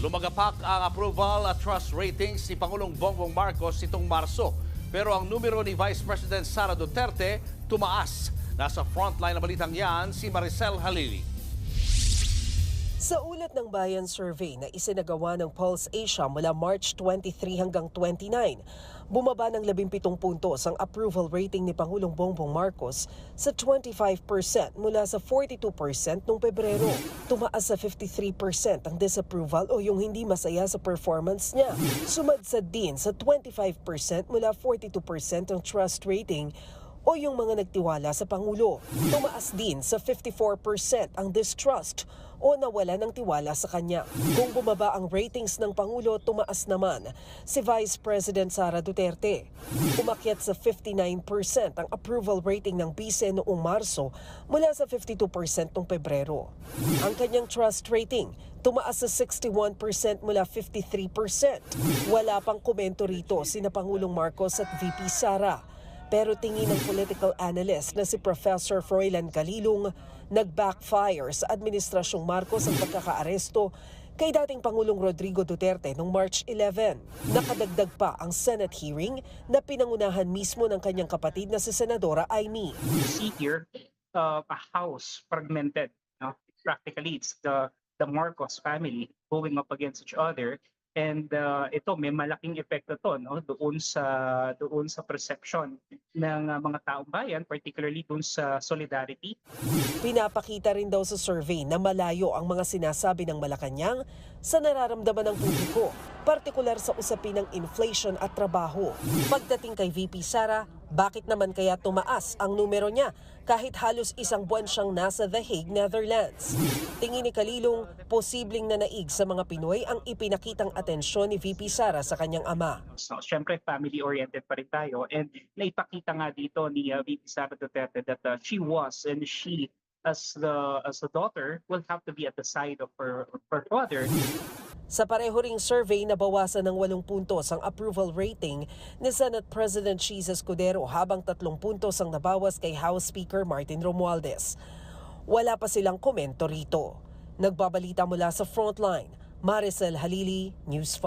Lumagapak ang approval at trust ratings ni Pangulong Bongbong Marcos itong Marso. Pero ang numero ni Vice President Sara Duterte tumaas. Nasa frontline na balitang yan si Maricel Halili. Sa ulat ng Bayan Survey na isinagawa ng Pulse Asia mula March 23 hanggang 29, bumaba ng 17 puntos ang approval rating ni Pangulong Bongbong Marcos sa 25% mula sa 42% noong Pebrero. Tumaas sa 53% ang disapproval o yung hindi masaya sa performance niya. Sumadsad din sa 25% mula 42% ang trust rating o yung mga nagtiwala sa Pangulo. Tumaas din sa 54% ang distrust o nawala ng tiwala sa kanya. Kung bumaba ang ratings ng Pangulo, tumaas naman si Vice President Sara Duterte. Umakyat sa 59% ang approval rating ng Bise noong Marso mula sa 52% noong Pebrero. Ang kanyang trust rating tumaas sa 61% mula 53%. Wala pang komento rito sina Pangulong Marcos at VP Sara. Pero tingin ng political analyst na si Professor Froilan Calilong, nag-backfire sa Administrasyong Marcos ang pagkakaaresto kay dating Pangulong Rodrigo Duterte noong March 11. Nakadagdag pa ang Senate hearing na pinangunahan mismo ng kanyang kapatid na si Senadora Amy. You see here a house fragmented. No? Practically, it's the Marcos family going up against each other. And ito may malaking epekto to, no, doon sa perception ng mga taong bayan, particularly doon sa solidarity. Pinapakita rin daw sa survey na malayo ang mga sinasabi ng Malacanang sa nararamdaman ng publiko, partikular sa usapin ng inflation at trabaho. Pagdating kay VP Sara, bakit naman kaya tumaas ang numero niya kahit halos isang buwan siyang nasa The Hague, Netherlands? Tingin ni Calilong, posibleng nanaig sa mga Pinoy ang ipinakitang atensyon ni VP Sara sa kanyang ama. So, syempre, family-oriented pa rin tayo. And naipakita nga dito ni VP Sara Duterte that she was and she, as the daughter, will have to be at the side of her father. Sa pareho ring survey, nabawasan ng 8 puntos ang approval rating ni Senate President Cheese Escudero habang 3 puntos ang nabawas kay House Speaker Martin Romualdez. Wala pa silang komento rito. Nagbabalita mula sa Frontline, Maricel Halili, News 5.